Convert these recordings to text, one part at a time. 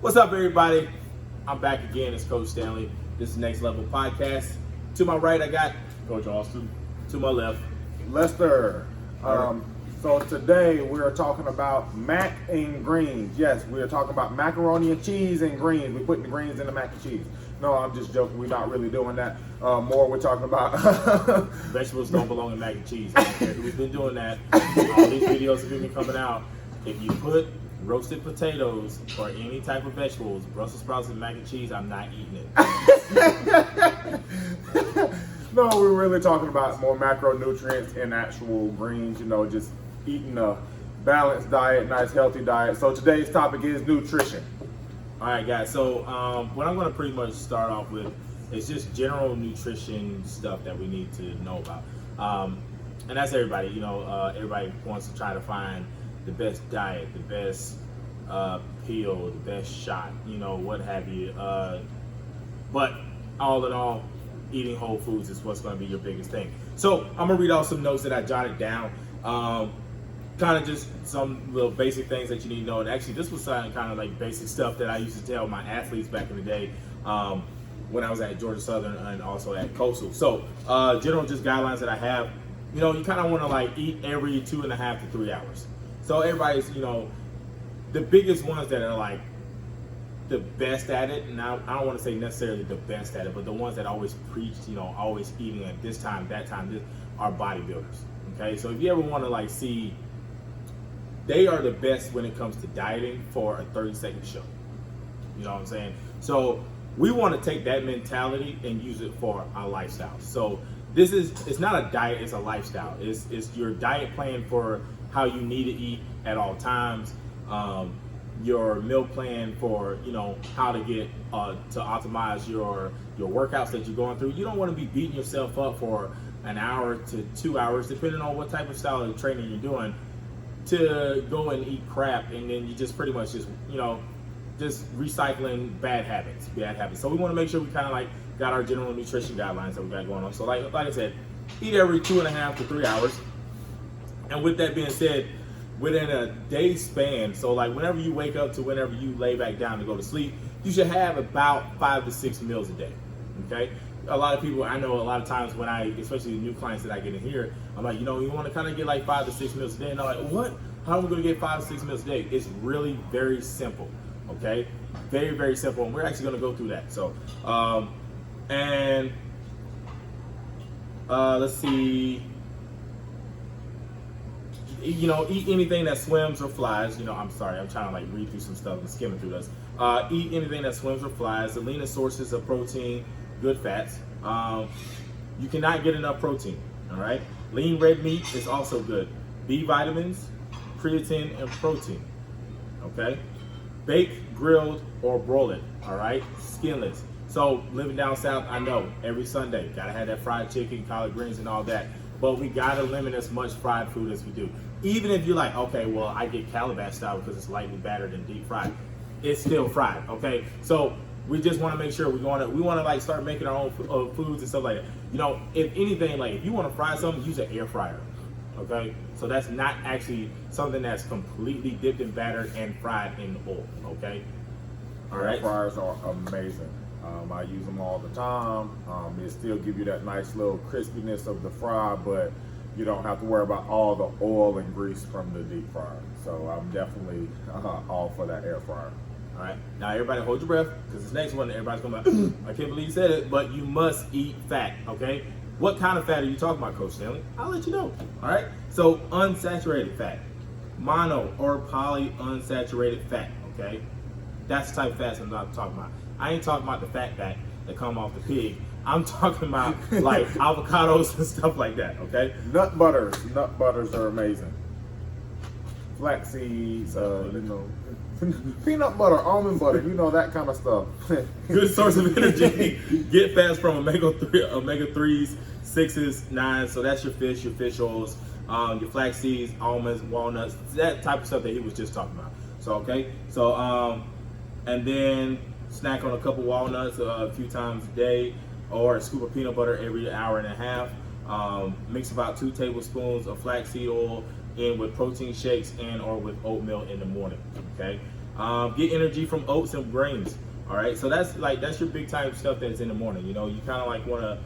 What's up, everybody? I'm back again. It's Coach Stanley. This is Nxt Lvl Podcast. To my right, I got Coach Austin. To my left, Lester. So today we are talking about mac and greens. Yes, we are talking about macaroni and cheese and greens. We're putting the greens in the mac and cheese. No, I'm just joking. We're not really doing that. More we're talking about vegetables don't belong in mac and cheese. I don't care who's been doing that. All these videos have been coming out. If you put roasted potatoes or any type of vegetables, Brussels sprouts and mac and cheese, I'm not eating it. No, we're really talking about more macronutrients and actual greens, just eating a balanced diet, nice healthy diet. So today's topic is nutrition. All right, guys. So what I'm going to pretty much start off with is just general nutrition stuff that we need to know about. And that's everybody. Everybody wants to try to find the best diet, the best pill, the best shot, what have you. But all in all, eating whole foods is what's going to be your biggest thing. So I'm going to read off some notes that I jotted down. Kind of just some little basic things that you need to know. And actually, this was kind of like basic stuff that I used to tell my athletes back in the day when I was at Georgia Southern and also at Coastal. So general just guidelines that I have, you kind of want to eat every 2.5 to 3 hours. So everybody's, the biggest ones that are the best at it, and I don't want to say necessarily the best at it, but the ones that always preach, always eating at this time, that time, this, are bodybuilders. Okay, so if you ever want to see, they are the best when it comes to dieting for a 30-second show. You know what I'm saying? So we want to take that mentality and use it for our lifestyle. So it's not a diet, it's a lifestyle. It's your diet plan for how you need to eat at all times. Your meal plan for how to get to optimize your workouts that you're going through. You don't want to be beating yourself up for an hour to 2 hours, depending on what type of style of training you're doing, to go and eat crap, and then you just pretty much just recycling bad habits. So we want to make sure we kind of got our general nutrition guidelines that we got going on. So like I said, eat every 2.5 to 3 hours. And with that being said, within a day span, so whenever you wake up to whenever you lay back down to go to sleep, you should have about 5 to 6 meals a day. Okay? A lot of people, I know a lot of times when especially the new clients that I get in here, I'm like, you want to kind of get 5 to 6 meals a day. And they're like, what? How am I going to get 5 to 6 meals a day? It's really very simple. Okay? Very, very simple. And we're actually going to go through that. So, let's see. Eat anything that swims or flies. I'm sorry, I'm trying to read through some stuff and skimming through this. Eat anything that swims or flies. The leanest sources of protein, good fats. You cannot get enough protein. All right. Lean red meat is also good. B vitamins, creatine, and protein. Okay. Bake, grilled, or broil it. All right. Skinless. So living down south, I know every Sunday gotta have that fried chicken, collard greens, and all that. But we gotta limit as much fried food as we do. Even if you're like, okay, well, I get Calabash style because it's lightly battered and deep fried, it's still fried. Okay, so we just want to make sure we want to start making our own foods and stuff like that. If anything, if you want to fry something, use an air fryer. Okay, so that's not actually something that's completely dipped in batter and fried in oil. Okay, all right. Air fryers are amazing. I use them all the time. They still give you that nice little crispiness of the fry, but you don't have to worry about all the oil and grease from the deep fryer. So I'm definitely all for that air fryer. All right, now everybody hold your breath, because this next one, everybody's going to be like, I can't believe you said it, but you must eat fat, okay? What kind of fat are you talking about, Coach Stanley? I'll let you know, all right? So unsaturated fat, mono or polyunsaturated fat, okay? That's the type of fats I'm not talking about. I ain't talking about the fat that come off the pig. I'm talking about avocados and stuff like that, okay? Nut butters are amazing. Flax seeds, peanut butter, almond butter, that kind of stuff. Good source of energy. Get fats from omega 3s, 6s, 9s. So that's your fish oils, your flax seeds, almonds, walnuts, that type of stuff that he was just talking about. So okay, so and then snack on a couple walnuts a few times a day, or a scoop of peanut butter every hour and a half. Mix about 2 tablespoons of flaxseed oil in with protein shakes and or with oatmeal in the morning. Okay. Get energy from oats and grains. All right, so that's your big time stuff that's in the morning. You kind of want to,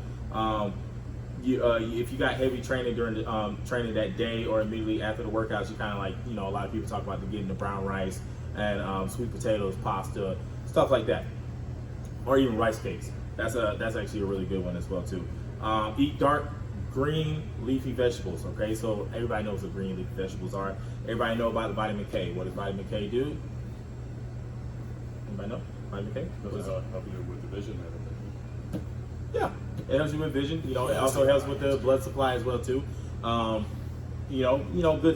if you got heavy training during the training that day or immediately after the workouts, you kind of a lot of people talk about getting the brown rice and sweet potatoes, pasta, stuff like that, or even rice cakes. That's actually a really good one as well too. Eat dark green leafy vegetables. Okay, so everybody knows what green leafy vegetables are. Everybody know about the vitamin K. What does vitamin K do? Anybody know? Vitamin K? Does it help you with the vision? Yeah, it helps you with vision. It also helps with the blood supply as well too. Good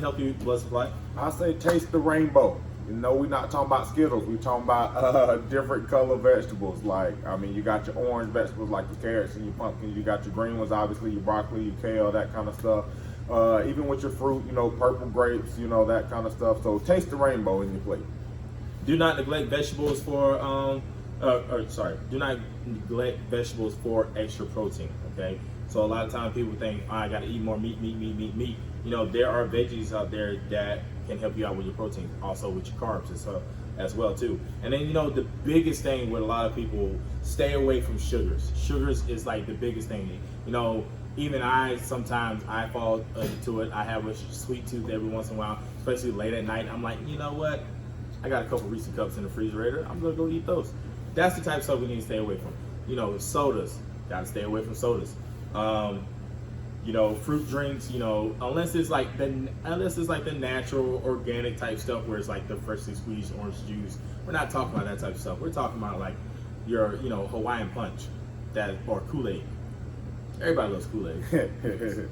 healthy blood supply. I say taste the rainbow. We're not talking about Skittles. We're talking about different color vegetables. You got your orange vegetables like your carrots and your pumpkins. You got your green ones, obviously, your broccoli, your kale, that kind of stuff. Even with your fruit, purple grapes, that kind of stuff. So taste the rainbow in your plate. Do not neglect vegetables do not neglect vegetables for extra protein. Okay, so a lot of times people think, I got to eat more meat. There are veggies out there that can help you out with your protein, also with your carbs as well too. And then the biggest thing with a lot of people, stay away from sugars. Sugars is the biggest thing. Even sometimes I fall into it. I have a sweet tooth every once in a while, especially late at night. I'm like, you know what? I got a couple Reese's cups in the refrigerator. I'm gonna go eat those. That's the type of stuff we need to stay away from. Sodas. Gotta stay away from sodas. Fruit drinks. Unless it's like the natural, organic type stuff where it's like the freshly squeezed orange juice. We're not talking about that type of stuff. We're talking about your Hawaiian punch, or Kool-Aid. Everybody loves Kool-Aid.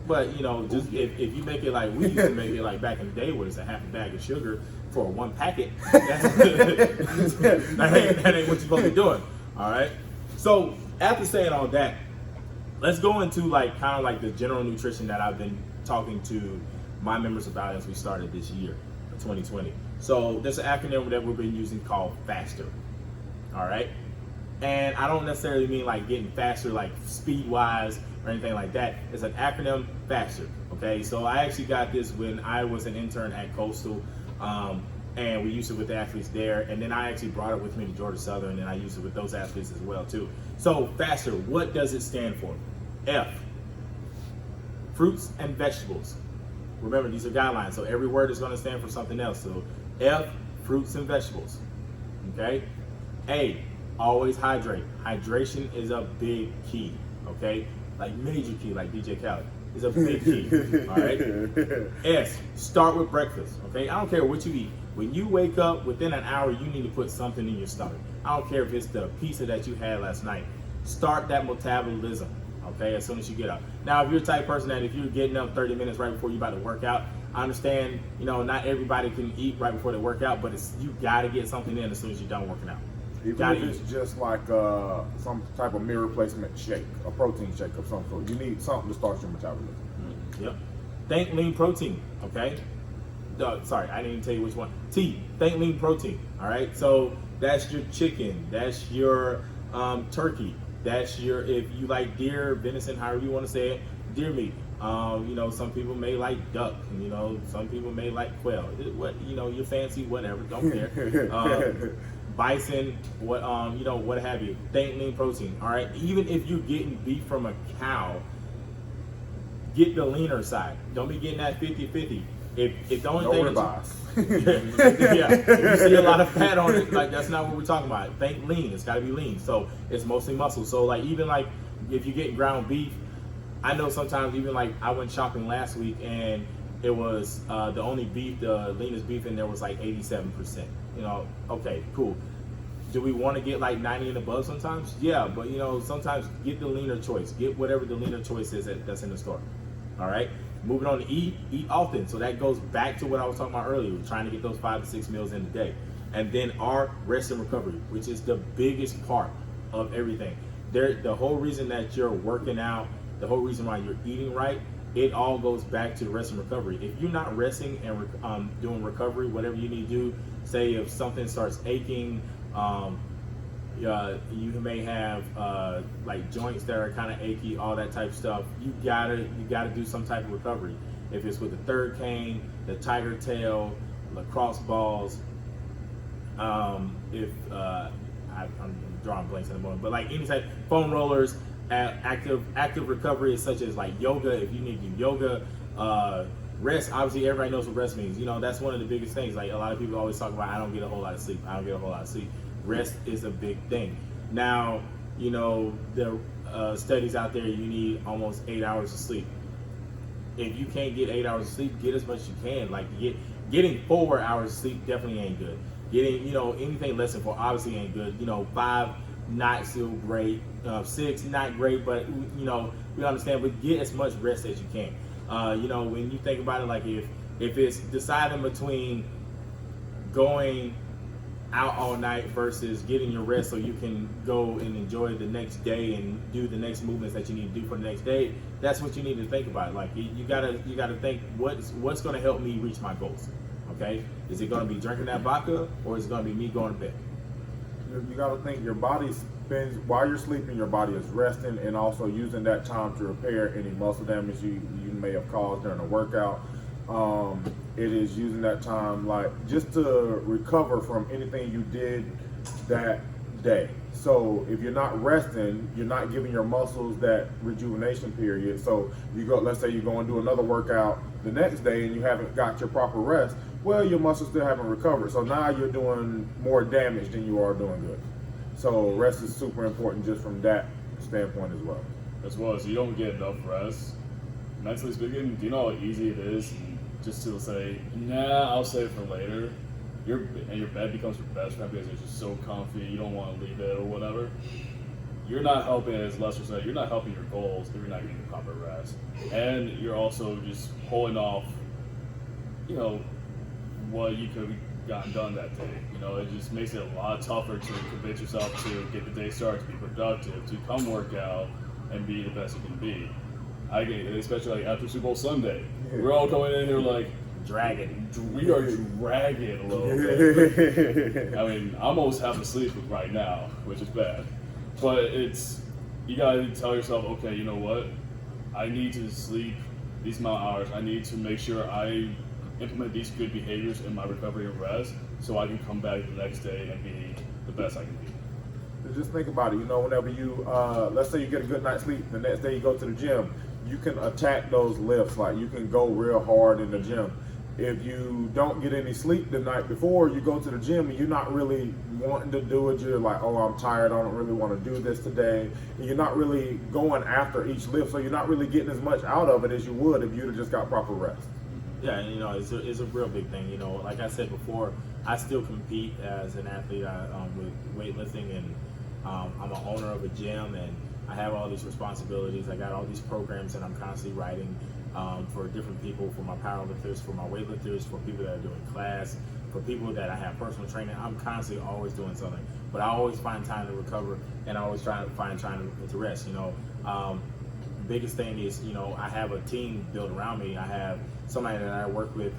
But just if you make it like we used to make it back in the day, where it's a half a bag of sugar for one packet, that ain't what you're supposed to be doing. All right. So after saying all that, let's go into the general nutrition that I've been talking to my members about as we started this year, 2020. So there's an acronym that we've been using called FASTER. All right. And I don't necessarily mean getting faster, speed wise or anything like that. It's an acronym, FASTER. Okay. So I actually got this when I was an intern at Coastal. And we used it with the athletes there, and then I actually brought it with me to Georgia Southern, and I used it with those athletes as well too. So FASTER, what does it stand for? F, fruits and vegetables. Remember, these are guidelines, so every word is going to stand for something else. So F, fruits and vegetables. Okay. A, always hydrate. Hydration is a big key. Okay, major key, like DJ Khaled. Is a big key. All right. S, start with breakfast. Okay, I don't care what you eat. When you wake up, within an hour, you need to put something in your stomach. I don't care if it's the pizza that you had last night. Start that metabolism. Okay, as soon as you get up. Now, if you're the type of person that if you're getting up 30 minutes right before you're about to work out, I understand. Not everybody can eat right before they work out, but you got to get something in as soon as you're done working out. Even if it's just some type of meal replacement shake, a protein shake of some sort. You need something to start your metabolism. Yep. Think lean protein, okay? Sorry, I didn't even tell you which one. T, think lean protein, all right? So that's your chicken, that's your turkey, that's if you like deer, venison, however you want to say it, deer meat. Some people may like duck, some people may like quail. You're fancy, whatever, don't care. Bison, what have you. Think lean protein, all right? Even if you're getting beef from a cow, get the leaner side. Don't be getting that 50-50. If the only thing if you see a lot of fat on it, that's not what we're talking about. Think lean. It's got to be lean. So it's mostly muscle. So even if you get ground beef, I know sometimes even I went shopping last week and it was the only beef, the leanest beef in there was 87%. Okay, cool. Do we want to get 90 and above sometimes? Yeah, but sometimes get the leaner choice. Get whatever the leaner choice is that's in the store. All right. Moving on to eat often. So that goes back to what I was talking about earlier. We're trying to get those 5 to 6 meals in a day. And then our rest and recovery, which is the biggest part of everything. The whole reason that you're working out, the whole reason why you're eating right, it all goes back to rest and recovery. If you're not resting and doing recovery, whatever you need to do, say if something starts aching, you may have joints that are kind of achy, all that type of stuff. You gotta do some type of recovery. If it's with the third cane, the tiger tail, lacrosse balls, if I'm drawing blanks in the moment, but like any type foam rollers, active recovery such as like yoga. If you need to do yoga, rest. Obviously, everybody knows what rest means. That's one of the biggest things. Like a lot of people always talk about, I don't get a whole lot of sleep. Rest is a big thing. Now, there are studies out there. You need almost 8 hours of sleep. If you can't get 8 hours of sleep, get as much as you can. Like getting 4 hours of sleep definitely ain't good. Getting anything less than 4 obviously ain't good. 5 not still great. 6 not great, but we understand. But get as much rest as you can. When you think about it, like if it's deciding between going out all night versus getting your rest so you can go and enjoy the next day and do the next movements that you need to do for the next day, that's what you need to think about. Like you gotta think what's going to help me reach my goals. Okay, is it going to be drinking that vodka, or is it going to be me going to bed? You got to think your body spends, while you're sleeping, your body is resting and also using that time to repair any muscle damage you may have caused during a workout. It is using that time like just to recover from anything you did that day. So if you're not resting, you're not giving your muscles that rejuvenation period. So let's say you go and do another workout the next day and you haven't got your proper rest. Well, your muscles still haven't recovered. So now you're doing more damage than you are doing good. So rest is super important just from that standpoint as well. As well as you don't get enough rest. Mentally speaking, do you know how easy it is just to say, nah, I'll save it for later? Your bed becomes your best friend because it's just so comfy, you don't want to leave it or whatever. You're not helping, as Lester said, you're not helping your goals if you're not getting the proper rest. And you're also just pulling off, what you could have gotten done that day. It just makes it a lot tougher to convince yourself to get the day started, to be productive, to come work out and be the best you can be. Especially like after Super Bowl Sunday, we're all coming in here like dragging. We are dragging a little bit. I mean, I'm almost half asleep right now, which is bad. But you gotta tell yourself, okay, you know what? I need to sleep these amount of hours. I need to make sure I implement these good behaviors in my recovery and rest so I can come back the next day and be the best I can be. Just think about it. Whenever you, let's say you get a good night's sleep, the next day you go to the gym, you can attack those lifts. Like you can go real hard in the gym. If you don't get any sleep the night before, you go to the gym and you're not really wanting to do it. You're like, oh, I'm tired. I don't really want to do this today. And you're not really going after each lift, so you're not really getting as much out of it as you would if you'd have just got proper rest. Yeah, it's a real big thing. Like I said before, I still compete as an athlete with weightlifting, and I'm an owner of a gym, and I have all these responsibilities. I got all these programs that I'm constantly writing for different people, for my powerlifters, for my weightlifters, for people that are doing class, for people that I have personal training. I'm constantly always doing something, but I always find time to recover, and I always try to find time to rest. Biggest thing is, I have a team built around me. I have somebody that I work with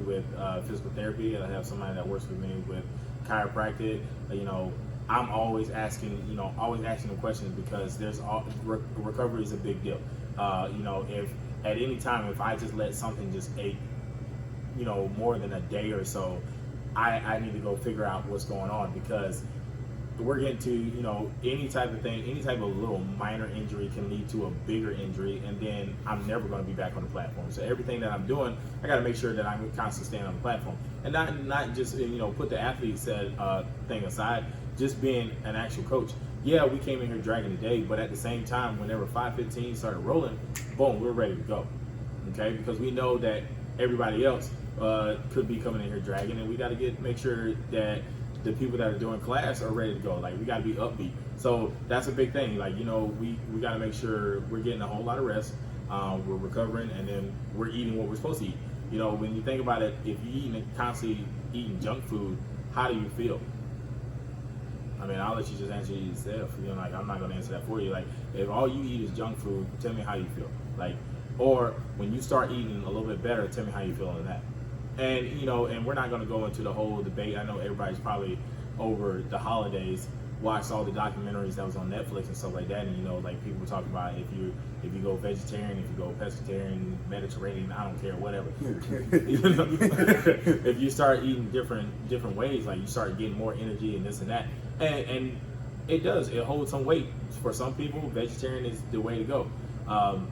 physical therapy, and I have somebody that works with me with chiropractic. I'm always asking them questions because recovery is a big deal. If at any time, if I just let something just ache, more than a day or so, I need to go figure out what's going on, because we're getting to, any type of thing, any type of little minor injury can lead to a bigger injury, and then I'm never going to be back on the platform. So everything that I'm doing, I got to make sure that I'm constantly staying on the platform, and not just put the athlete thing aside, just being an actual coach. Yeah, we came in here dragging the day, but at the same time, whenever 5:15 started rolling, boom, we're ready to go. Okay, because we know that everybody else could be coming in here dragging, and we got to make sure that the people that are doing class are ready to go. Like, we got to be upbeat. So that's a big thing. Like, we got to make sure we're getting a whole lot of rest, we're recovering, and then we're eating what we're supposed to eat. When you think about it, if you're constantly eating junk food, how do you feel? I mean, I'll let you just answer yourself. I'm not going to answer that for you. Like, if all you eat is junk food, tell me how you feel. Like, or when you start eating a little bit better, tell me how you feel on that. And, and we're not going to go into the whole debate. I know everybody's probably over the holidays watched all the documentaries that was on Netflix and stuff like that, and like people were talking about if you go vegetarian, if you go pescatarian, Mediterranean, I don't care, whatever. If you start eating different ways, like you start getting more energy and this and that, and it holds some weight. For some people, vegetarian is the way to go.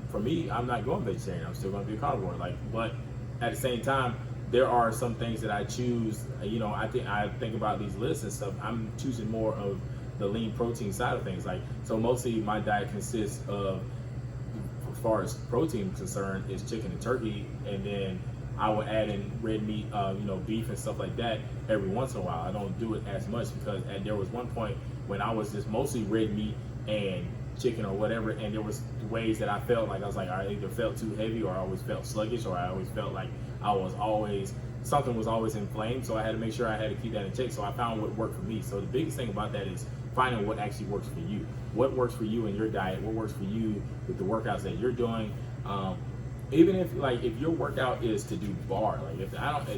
For me, I'm not going vegetarian. I'm still going to be a carnivore. But at the same time, there are some things that I choose. I think about these lists and stuff. I'm choosing more of the lean protein side of things. So mostly my diet consists of, as far as protein is concerned, is chicken and turkey, and then I will add in red meat, beef and stuff like that every once in a while. I don't do it as much because there was one point when I was just mostly red meat and chicken or whatever, and there was ways that I felt like I either felt too heavy, or I always felt sluggish, or I always felt like something was always inflamed. So I had to make sure I had to keep that in check. So I found what worked for me. So the biggest thing about that is finding what actually works for you. What works for you in your diet? What works for you with the workouts that you're doing? Even if your workout is to do bar,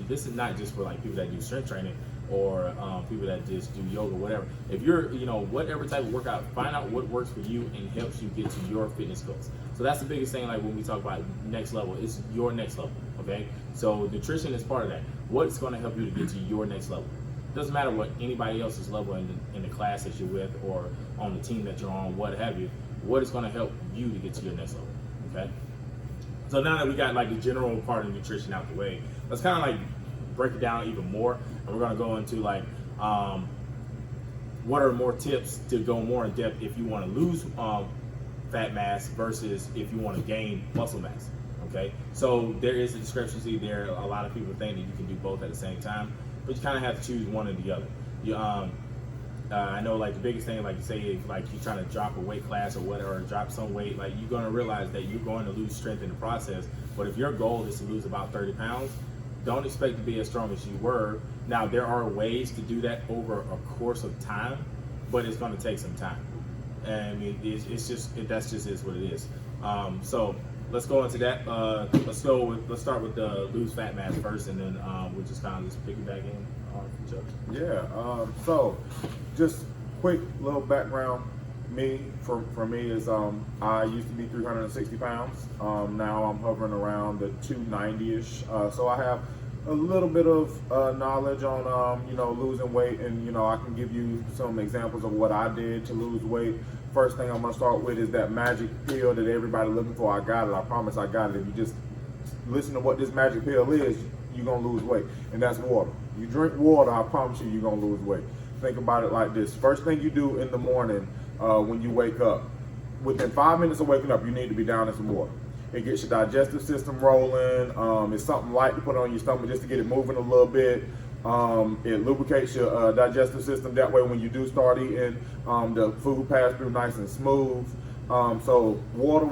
this is not just for people that do strength training or people that just do yoga, whatever. If you're, whatever type of workout, find out what works for you and helps you get to your fitness goals. So that's the biggest thing. When we talk about next level, it's your next level. Okay, so nutrition is part of that. What's going to help you to get to your next level? Doesn't matter what anybody else's level in the class that you're with or on the team that you're on, what have you. What is going to help you to get to your next level? Okay. So now that we got the general part of nutrition out the way, let's kind of break it down even more, and we're going to go into what are more tips to go more in depth if you want to lose fat mass versus if you want to gain muscle mass. Okay, so there is a discrepancy there. A lot of people think that you can do both at the same time, but you kind of have to choose one or the other. I know the biggest thing, say if you're trying to drop a weight class or whatever, or drop some weight, you're going to realize that you're going to lose strength in the process. But if your goal is to lose about 30 pounds, don't expect to be as strong as you were. Now, there are ways to do that over a course of time, but it's going to take some time. And I mean, that's just is what it is. So let's go into that. Let's start with the lose fat mass first, and then we'll just kind of just piggyback in on each other. Yeah. So just quick little background. For me is I used to be 360 pounds. Now I'm hovering around the 290-ish. So I have a little bit of knowledge on losing weight, and I can give you some examples of what I did to lose weight. First thing I'm gonna start with is that magic pill that everybody looking for. I got it. I promise I got it. If you just listen to what this magic pill is, you're gonna lose weight, and that's water. You drink water, I promise you're gonna lose weight. Think about it like this. First thing you do in the morning when you wake up, within 5 minutes of waking up, you need to be down in some water. It gets your digestive system rolling. It's something light to put on your stomach just to get it moving a little bit. It lubricates your digestive system. That way when you do start eating, the food passes through nice and smooth. So water.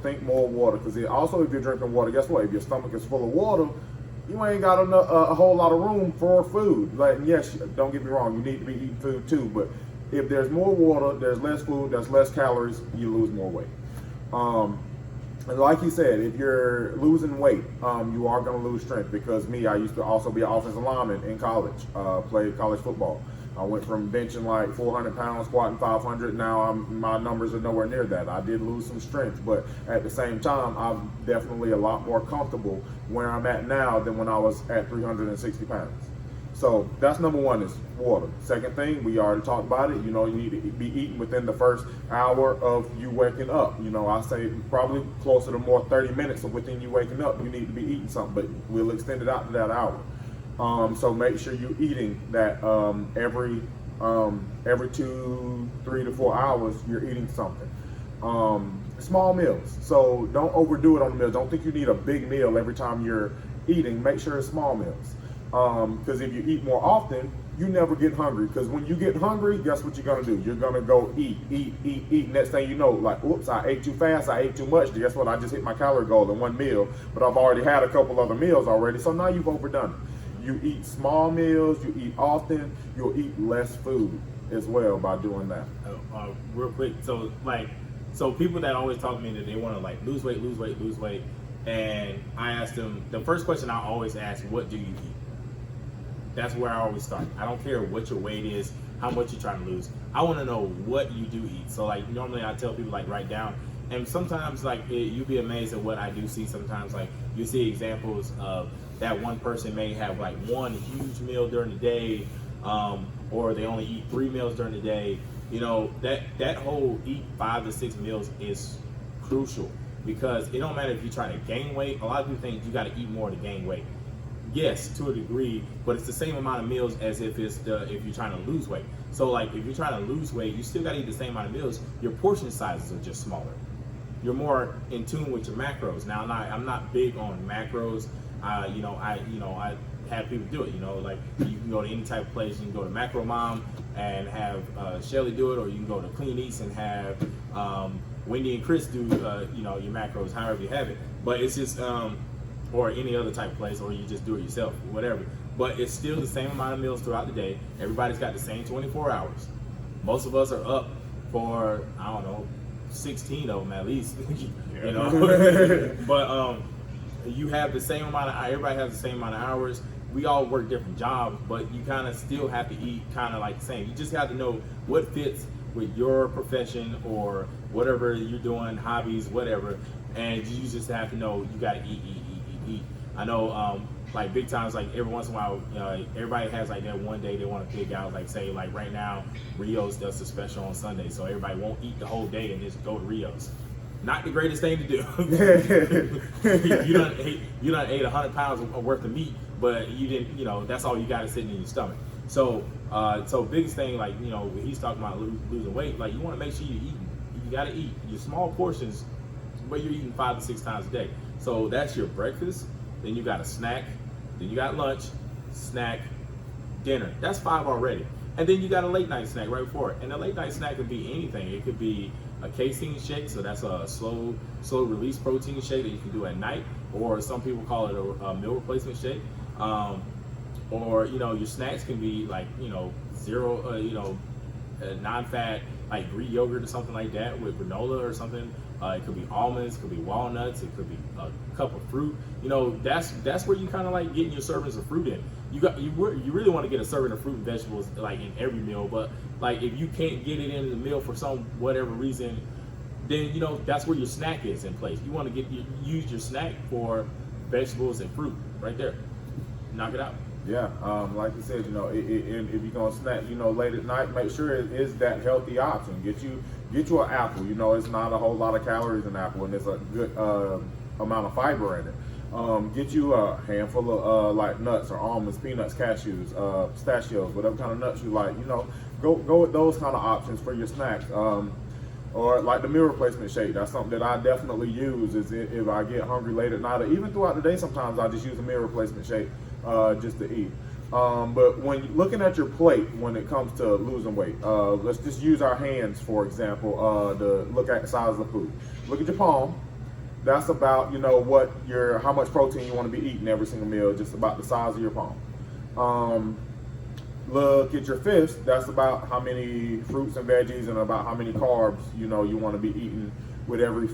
Think more water, because also if you're drinking water, guess what? If your stomach is full of water, you ain't got a whole lot of room for food. Yes, don't get me wrong, you need to be eating food too, but if there's more water, there's less food, there's less calories, you lose more weight. And like you said, if you're losing weight, you are going to lose strength, because I used to also be an offensive lineman in college, played college football. I went from benching 400 pounds, squatting 500. Now my numbers are nowhere near that. I did lose some strength, but at the same time, I'm definitely a lot more comfortable where I'm at now than when I was at 360 pounds. So that's number one, is water. Second thing, we already talked about it. You need to be eating within the first hour of you waking up. I say probably closer to more 30 minutes of within you waking up, you need to be eating something, but we'll extend it out to that hour. So make sure you're eating that every 2, 3 to 4 hours, you're eating something. Small meals. So don't overdo it on the meal. Don't think you need a big meal every time you're eating. Make sure it's small meals. Because if you eat more often, you never get hungry. Because when you get hungry, guess what you're going to do? You're going to go eat. Next thing you know, oops, I ate too fast, I ate too much. Guess what? I just hit my calorie goal in one meal, but I've already had a couple other meals already. So now you've overdone it. You eat small meals, you eat often, you'll eat less food as well by doing that. Real quick, so people that always talk to me that they want to lose weight, and I ask them, the first question I always ask, what do you eat? That's where I always start. I don't care what your weight is, how much you're trying to lose. I want to know what you do eat. So like normally I tell people like write down, and sometimes like you'll be amazed at what I do see. Sometimes like you see examples of that one person may have like one huge meal during the day, or they only eat 3 meals during the day. You know, that whole eat 5 to 6 meals is crucial, because it don't matter if you're trying to gain weight. A lot of people think you got to eat more to gain weight. Yes, to a degree, but it's the same amount of meals as if you're trying to lose weight. So like if you're trying to lose weight, you still got to eat the same amount of meals. Your portion sizes are just smaller. You're more in tune with your macros. Now I'm not big on macros. I have people do it. You know, like you can go to any type of place. You can go to Macro Mom and have Shelly do it, or you can go to Clean Eats and have Wendy and Chris do your macros, however you have it. But it's just or any other type of place, or you just do it yourself, whatever. But it's still the same amount of meals throughout the day. Everybody's got the same 24 hours. Most of us are up for, I don't know, 16 of them at least, you know. But you have the same amount of, everybody has the same amount of hours. We all work different jobs, but you kind of still have to eat kind of like the same. You just have to know what fits with your profession or whatever you're doing, hobbies, whatever. And you just have to know you got to eat. I know, like big times, like every once in a while, everybody has like that one day they want to pick out, like say like right now, Rio's does a special on Sunday, so everybody won't eat the whole day and just go to Rio's. Not the greatest thing to do. you done ate 100 pounds worth of meat, but you didn't, that's all you got is sitting in your stomach. So, biggest thing, like, he's talking about losing weight, like you want to make sure you're eating. You got to eat your small portions, but you're eating 5 to 6 times a day. So that's your breakfast, then you got a snack, then you got lunch, snack, dinner. That's 5 already. And then you got a late night snack right before it. And a late night snack could be anything. It could be a casein shake, so that's a slow release protein shake that you can do at night, or some people call it a meal replacement shake. Or your snacks can be like zero, non-fat like Greek yogurt or something like that with granola or something. It could be almonds, it could be walnuts, it could be a cup of fruit. That's where you kind of like getting your servings of fruit in. You really want to get a serving of fruit and vegetables like in every meal, but like if you can't get it in the meal for some whatever reason, then that's where your snack is in place. You want to use your snack for vegetables and fruit right there. Knock it out. Yeah, like you said, if you're gonna snack, late at night, make sure it is that healthy option. Get you an apple. It's not a whole lot of calories in apple, and there's a good amount of fiber in it. Get you a handful of like nuts or almonds, peanuts, cashews, pistachios, whatever kind of nuts you like. Go with those kind of options for your snacks. Or like the meal replacement shake. That's something that I definitely use. Is if I get hungry late at night, or even throughout the day, sometimes I just use a meal replacement shake. Just to eat. But when you're looking at your plate when it comes to losing weight, let's just use our hands for example to look at the size of the food. Look at your palm. That's about how much protein you want to be eating every single meal, just about the size of your palm. Look at your fist. That's about how many fruits and veggies and about how many carbs you want to be eating with every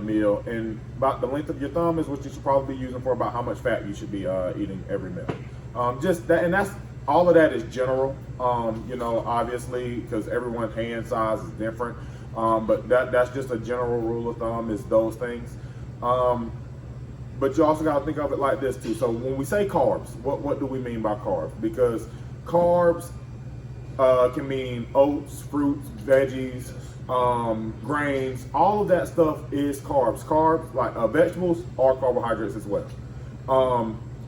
meal, and about the length of your thumb is what you should probably be using for about how much fat you should be eating every meal. Just that, and that's all of that is general. Obviously, because everyone's hand size is different, but that's just a general rule of thumb is those things. But you also got to think of it like this too. So when we say carbs, what do we mean by carbs? Because carbs can mean oats, fruits, veggies, grains, all of that stuff is carbs. Carbs, like vegetables, are carbohydrates as well.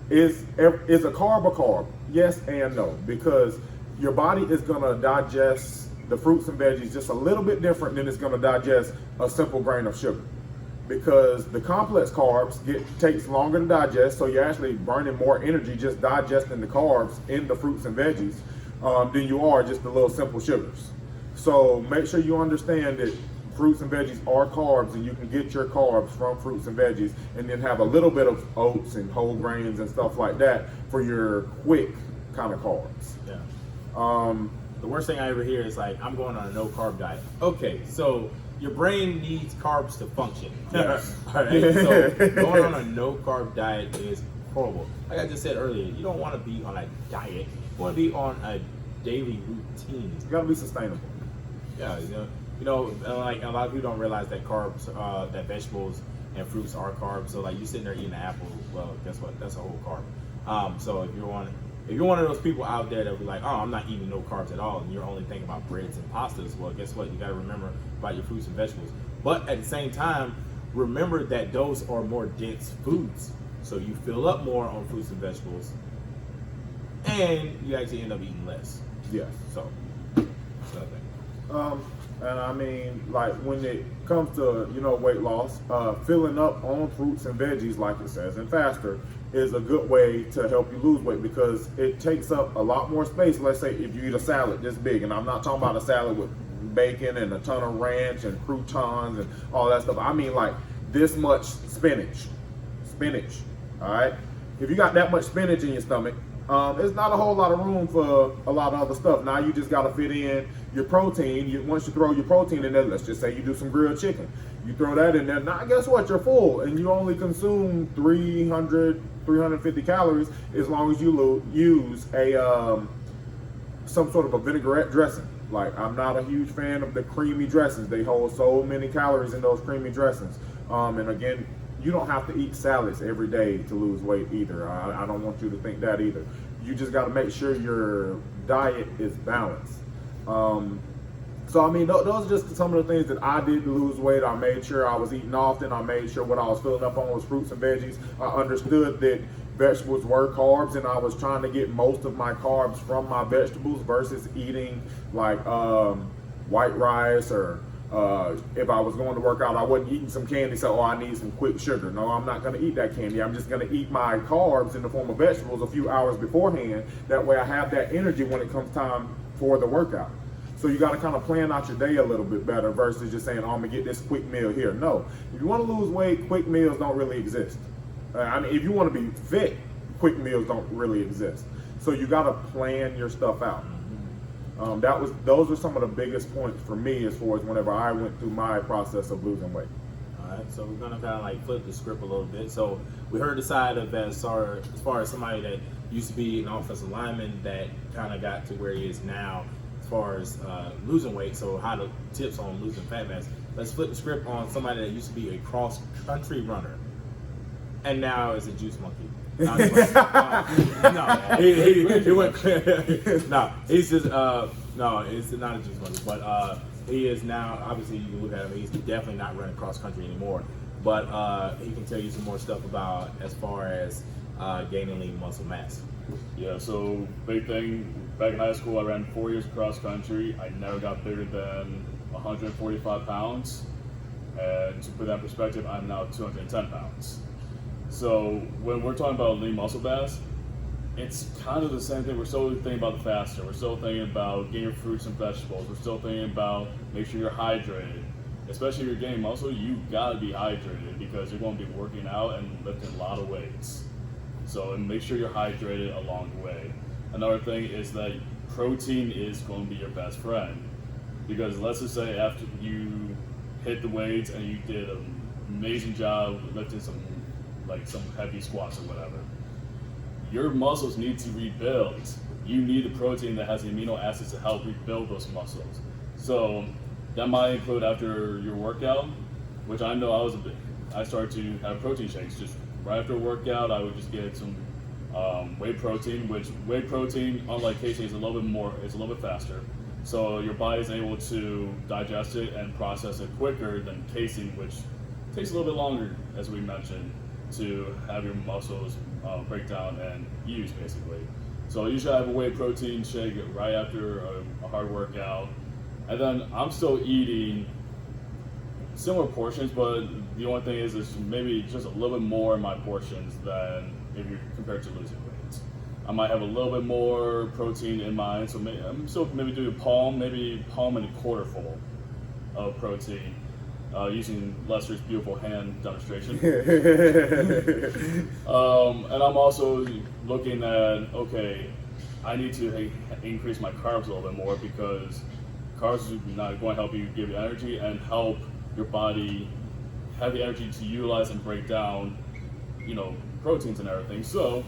Is a carb a carb? Yes and no, because your body is going to digest the fruits and veggies just a little bit different than it's going to digest a simple grain of sugar. Because the complex carbs takes longer to digest, so you're actually burning more energy just digesting the carbs in the fruits and veggies than you are just the little simple sugars. So make sure you understand that fruits and veggies are carbs, and you can get your carbs from fruits and veggies, and then have a little bit of oats and whole grains and stuff like that for your quick kind of carbs. Yeah. The worst thing I ever hear is like, I'm going on a no carb diet. Okay, so your brain needs carbs to function. Yes. All right. So going on a no carb diet is horrible. Like I just said earlier, you don't want to be on a diet. You want to be on a daily routine. You gotta be sustainable. Yeah, like a lot of people don't realize that carbs, that vegetables and fruits are carbs. So like you sitting there eating an apple, well, guess what? That's a whole carb. So if you're one of those people out there that be like, oh, I'm not eating no carbs at all, and you're only thinking about breads and pastas, well, guess what? You got to remember about your fruits and vegetables. But at the same time, remember that those are more dense foods. So you fill up more on fruits and vegetables, and you actually end up eating less. Yes. So, that's another thing. And I mean, like when it comes to, weight loss, filling up on fruits and veggies, like it says, and faster is a good way to help you lose weight because it takes up a lot more space. Let's say if you eat a salad this big, and I'm not talking about a salad with bacon and a ton of ranch and croutons and all that stuff. I mean like this much spinach, all right? If you got that much spinach in your stomach, there's not a whole lot of room for a lot of other stuff. Now you just got to fit in your protein. Once you throw your protein in there, let's just say you do some grilled chicken. You throw that in there, now guess what? You're full, and you only consume 350 calories as long as you use some sort of a vinaigrette dressing. Like, I'm not a huge fan of the creamy dressings. They hold so many calories in those creamy dressings. And again, you don't have to eat salads every day to lose weight either. I don't want you to think that either. You just got to make sure your diet is balanced. So, I mean, those are just some of the things that I did to lose weight. I made sure I was eating often. I made sure what I was filling up on was fruits and veggies. I understood that vegetables were carbs, and I was trying to get most of my carbs from my vegetables versus eating like white rice or if I was going to work out, I wasn't eating some candy, so I need some quick sugar. No, I'm not going to eat that candy. I'm just going to eat my carbs in the form of vegetables a few hours beforehand. That way I have that energy when it comes time for the workout. So you got to kind of plan out your day a little bit better versus just saying, oh, I'm going to get this quick meal here. No, if you want to lose weight, quick meals don't really exist. I mean, if you want to be fit, quick meals don't really exist. So you got to plan your stuff out. Those are some of the biggest points for me as far as whenever I went through my process of losing weight. All right, so we're gonna kind of like flip the script a little bit. So we heard the side of as far as somebody that used to be an offensive lineman that kind of got to where he is now as far as losing weight. So how the tips on losing fat mass. Let's flip the script on somebody that used to be a cross country runner and now is a juice monkey. He went. No, he's just no, it's not a juice monkey, but he is now. Obviously, you can look at him. He's definitely not running cross country anymore. But he can tell you some more stuff about as far as gaining lean muscle mass. Yeah. So big thing. Back in high school, I ran 4 years cross country. I never got bigger than 145 pounds. And to put that in perspective, I'm now 210 pounds. So when we're talking about lean muscle mass, it's kind of the same thing. We're still thinking about the faster. We're still thinking about getting your fruits and vegetables. We're still thinking about make sure you're hydrated. Especially if you're gaining muscle, you gotta be hydrated because you're going to be working out and lifting a lot of weights. So make sure you're hydrated along the way. Another thing is that protein is going to be your best friend because let's just say after you hit the weights and you did an amazing job lifting some heavy squats or whatever, your muscles need to rebuild. You need the protein that has the amino acids to help rebuild those muscles. So that might include after your workout, which I know I started to have protein shakes. Just right after a workout, I would just get some whey protein, which whey protein, unlike casein, is a little bit faster. So your body is able to digest it and process it quicker than casein, which takes a little bit longer, as we mentioned, to have your muscles break down and use, basically. So I usually have a whey protein shake right after a hard workout. And then I'm still eating similar portions, but the only thing is maybe just a little bit more in my portions than if you're compared to losing weight. I might have a little bit more protein in mine, so I'm still maybe doing palm and a quarter full of protein. Using Lester's beautiful hand demonstration. And I'm also looking at, okay, I need to increase my carbs a little bit more because carbs are not going to help you give you energy and help your body have the energy to utilize and break down, proteins and everything. So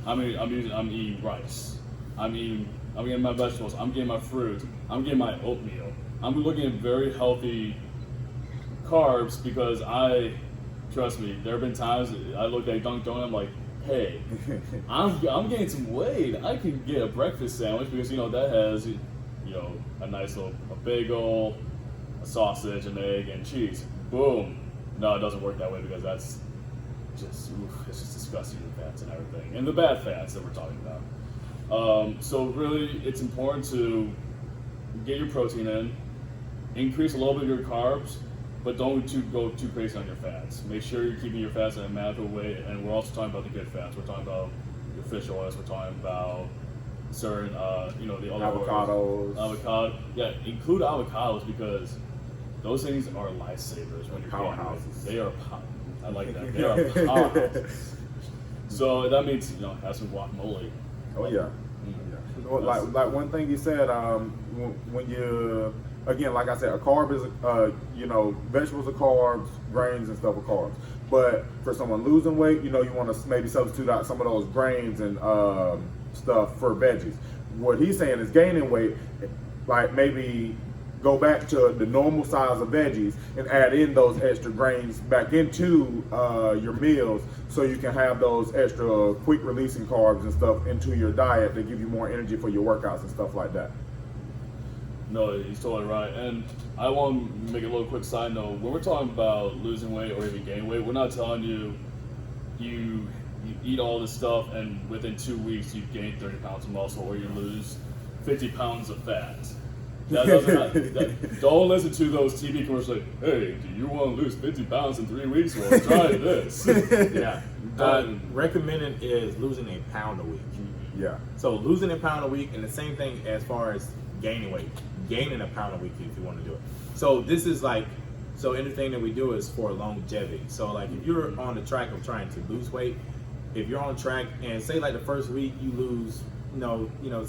I'm eating rice. I'm eating I'm getting my vegetables, I'm getting my fruit, I'm getting my oatmeal. I'm looking at very healthy carbs because trust me, there have been times I looked at Dunkin' Donut, I'm like, hey, I'm gaining some weight. I can get a breakfast sandwich because, that has, a nice little bagel, a sausage, an egg, and cheese. Boom. No, it doesn't work that way because that's it's just disgusting, the fats and everything. And the bad fats that we're talking about. So really, it's important to get your protein in, increase a little bit of your carbs, but don't go too crazy on your fats. Make sure you're keeping your fats at a manageable weight, and we're also talking about the good fats. We're talking about your fish oils. We're talking about certain, the other avocados. oils. Avocado. Yeah, include avocados because those things are lifesavers when you're powerhouses. They are. I like that. They are powerhouses. So that means have some guacamole. Oh yeah. Well, like one thing you said, when you, again, like I said, a carb is, vegetables are carbs, grains and stuff are carbs. But for someone losing weight, you want to maybe substitute out some of those grains and stuff for veggies. What he's saying is gaining weight, like maybe go back to the normal size of veggies and add in those extra grains back into your meals so you can have those extra quick releasing carbs and stuff into your diet to give you more energy for your workouts and stuff like that. No, he's totally right. And I want to make a little quick side note. When we're talking about losing weight or even gaining weight, we're not telling you eat all this stuff and within 2 weeks you gain 30 pounds of muscle or you lose 50 pounds of fat. Don't listen to those TV commercials like, hey, do you want to lose 50 pounds in 3 weeks? Well, try this. Yeah. Recommended is losing a pound a week. Yeah. So losing a pound a week, and the same thing as far as gaining weight. Gaining a pound a week if you want to do it. So this is so anything that we do is for longevity. So like if you're on the track of trying to lose weight, if you're on track and say like the first week you lose,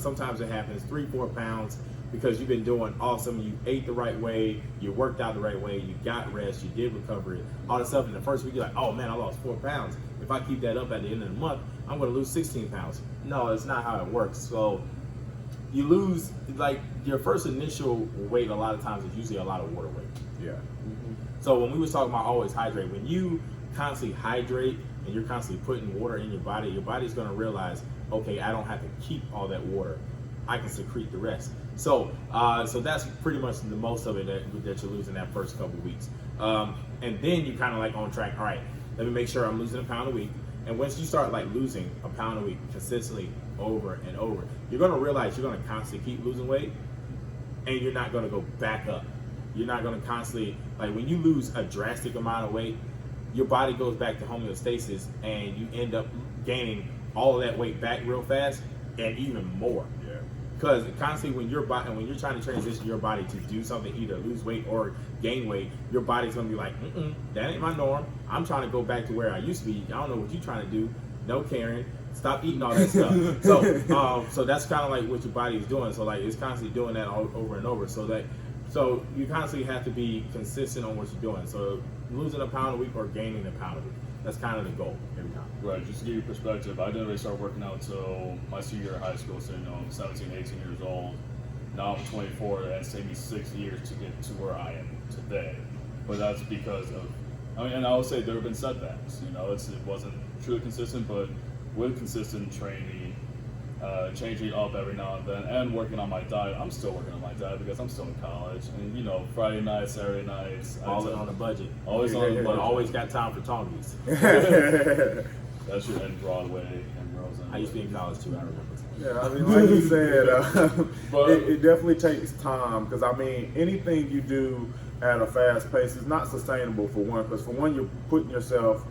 sometimes it happens 3-4 pounds because you've been doing awesome, you ate the right way, you worked out the right way, you got rest, you did recovery, all this stuff. In the first week you're like, oh man, I lost 4 pounds. If I keep that up at the end of the month, I'm going to lose 16 pounds. No, it's not how it works. So you lose, your first initial weight a lot of times is usually a lot of water weight. Yeah. So when we was talking about always hydrate, when you constantly hydrate and you're constantly putting water in your body's going to realize, okay, I don't have to keep all that water. I can secrete the rest. So that's pretty much the most of it that you're losing that first couple weeks. And then you kind of on track. All right, let me make sure I'm losing a pound a week. And once you start losing a pound a week consistently over and over, you're going to realize you're going to constantly keep losing weight and you're not going to go back up. You're not going to constantly, when you lose a drastic amount of weight, your body goes back to homeostasis and you end up gaining all of that weight back real fast and even more. Yeah. Because constantly when you're trying to transition your body to do something, either lose weight or gain weight, your body's going to be like, that ain't my norm. I'm trying to go back to where I used to be. I don't know what you're trying to do. No caring. Stop eating all that stuff. So that's kind of what your body is doing. So it's constantly doing that over and over. So you constantly have to be consistent on what you're doing. So losing a pound a week or gaining a pound a week. That's kind of the goal every time. Right, just to give you perspective, I didn't really start working out until my senior year of high school, so I'm 17, 18 years old. Now I'm 24, and it's taken me 6 years to get to where I am today. But that's because of, and I would say there have been setbacks. It wasn't truly consistent, but with consistent training, changing up every now and then, and working on my diet. I'm still working on my diet because I'm still in college. And Friday nights, Saturday nights. Always on a budget. Always on a budget. Always got time for Tongies. That's your end Broadway and Roseanne. I used to be in college too, I remember. Yeah, like you said, but it definitely takes time because anything you do at a fast pace is not sustainable for one. Because for one, you're putting yourself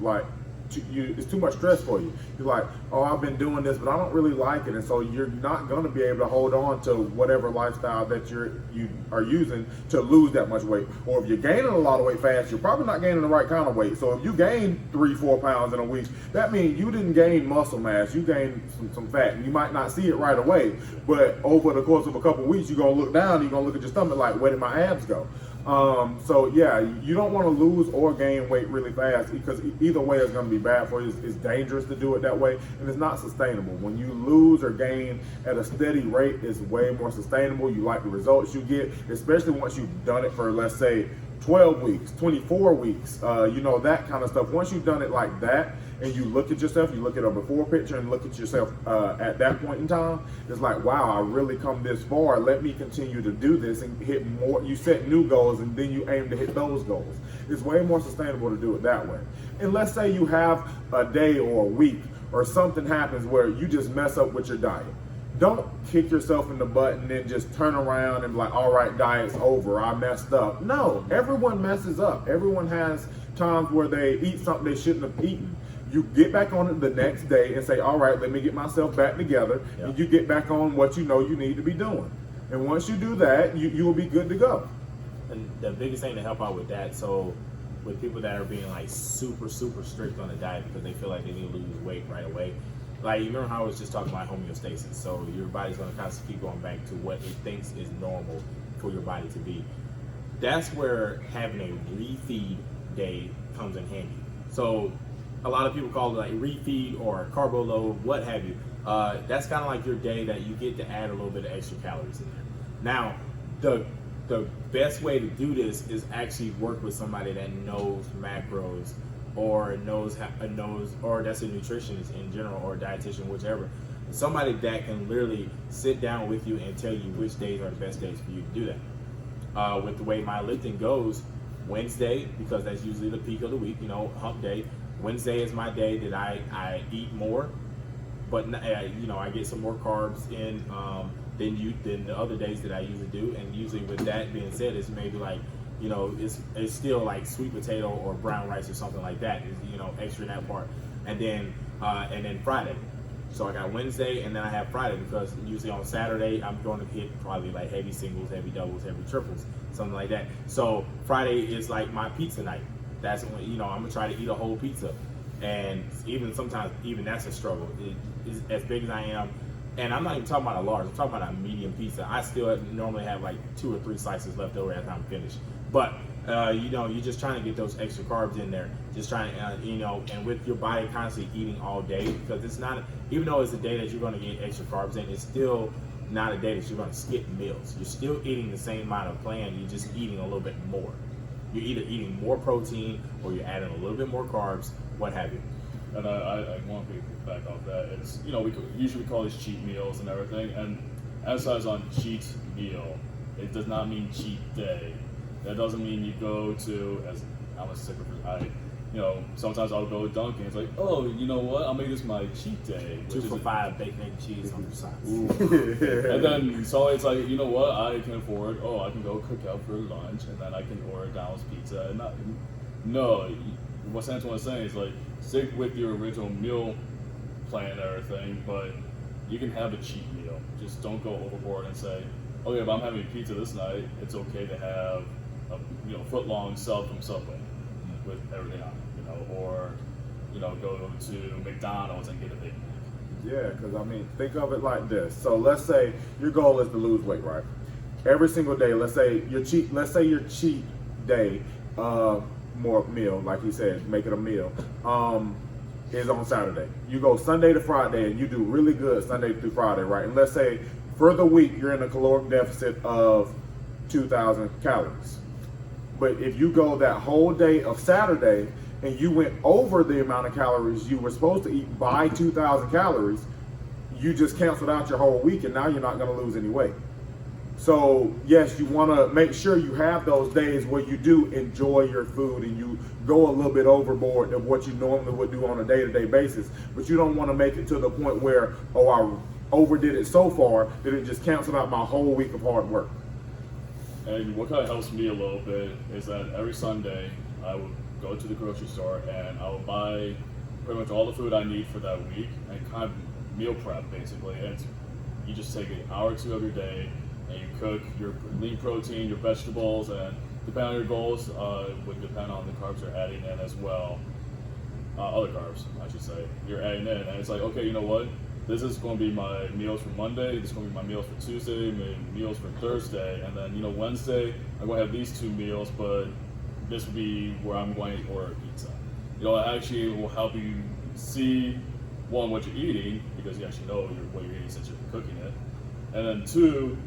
it's too much stress for you. You're like, oh, I've been doing this, but I don't really like it, and so you're not going to be able to hold on to whatever lifestyle that you are using to lose that much weight. Or if you're gaining a lot of weight fast, you're probably not gaining the right kind of weight. So if you gain 3-4 pounds in a week, that means you didn't gain muscle mass. You gained some fat, and you might not see it right away. But over the course of a couple of weeks, you're going to look down, and you're going to look at your stomach like, where did my abs go? So yeah, you don't want to lose or gain weight really fast because either way is going to be bad for you. It's dangerous to do it that way, and it's not sustainable. When you lose or gain at a steady rate, it's way more sustainable. You like the results you get, especially once you've done it for, let's say, 12 weeks, 24 weeks, that kind of stuff. Once you've done it like that and you look at yourself, you look at a before picture and look at yourself at that point in time, it's like, wow, I really come this far. Let me continue to do this and hit more. You set new goals and then you aim to hit those goals. It's way more sustainable to do it that way. And let's say you have a day or a week or something happens where you just mess up with your diet. Don't kick yourself in the butt and then just turn around and be like, all right, diet's over, I messed up. No, everyone messes up. Everyone has times where they eat something they shouldn't have eaten. You get back on it the next day and say, all right, let me get myself back together. Yep. And you get back on what you know you need to be doing. And once you do that, you will be good to go. And the biggest thing to help out with that, so with people that are being like super, super strict on the diet because they feel like they need to lose weight right away, like, you remember how I was just talking about homeostasis? So your body's going to constantly keep going back to what it thinks is normal for your body to be. That's where having a refeed day comes in handy. So a lot of people call it like refeed or carbo load, what have you. That's kind of like your day that you get to add a little bit of extra calories in there. Now, the best way to do this is actually work with somebody that knows macros or knows or that's a nutritionist in general or a dietitian, whichever. Somebody that can literally sit down with you and tell you which days are the best days for you to do that. With the way my lifting goes, Wednesday, because that's usually the peak of the week, hump day. Wednesday is my day that I eat more, but I get some more carbs in than the other days that I usually do. And usually, with that being said, it's maybe like, it's still like sweet potato or brown rice or something like that. Is extra in that part, and then Friday. So I got Wednesday and then I have Friday because usually on Saturday I'm going to hit probably like heavy singles, heavy doubles, heavy triples, something like that. So Friday is like my pizza night. That's when I'm gonna try to eat a whole pizza, and sometimes that's a struggle. It is as big as I am. And I'm not even talking about a large, I'm talking about a medium pizza. I still normally have like 2 or 3 slices left over after I'm finished. But, you're just trying to get those extra carbs in there. Just trying, and with your body constantly eating all day, because it's not, even though it's a day that you're going to get extra carbs in, it's still not a day that you're going to skip meals. You're still eating the same amount of plan, you're just eating a little bit more. You're either eating more protein or you're adding a little bit more carbs, what have you. And I want to back off that. It's, we usually call these cheat meals and everything. And emphasize on cheat meal. It does not mean cheat day. That doesn't mean you go to, as I'm a sicker, sometimes I'll go to Dunkin'. It's like, oh, you know what? I'll make this my cheat day. 2 for $5 bacon and cheese on the sides. And then so it's like, you know what? I can afford. Oh, I can go cook out for lunch, and then I can order Donald's pizza. And no, what Antoine was saying is like, stick with your original meal plan and everything, but you can have a cheat meal. Just don't go overboard and say, okay, if I'm having pizza this night, it's okay to have a foot-long sub from Subway with everything on it, or go to McDonald's and get a Big Mac. Yeah, because think of it like this. So let's say your goal is to lose weight, right? Every single day, let's say your cheat day, more meal, like he said, make it a meal, is on Saturday. You go Sunday to Friday and you do really good Sunday through Friday, right? And let's say for the week you're in a caloric deficit of 2,000 calories. But if you go that whole day of Saturday and you went over the amount of calories you were supposed to eat by 2,000 calories, you just canceled out your whole week and now you're not going to lose any weight. So yes, you want to make sure you have those days where you do enjoy your food and you go a little bit overboard of what you normally would do on a day-to-day basis, but you don't want to make it to the point where, oh, I overdid it so far that it just canceled out my whole week of hard work. And what kind of helps me a little bit is that every Sunday I will go to the grocery store and I will buy pretty much all the food I need for that week and kind of meal prep basically. And you just take an hour or 2 of your day and you cook your lean protein, your vegetables, and depending on your goals, would depend on the carbs you're adding in as well. Other carbs, I should say, you're adding in. And it's like, okay, you know what? this is going to be my meals for Monday, this is going to be my meals for Tuesday, my meals for Thursday, and then, Wednesday, I'm going to have these 2 meals, but this will be where I'm going to order pizza. It actually will help you see, one, what you're eating, because you actually know what you're eating since you're cooking it, and then 2,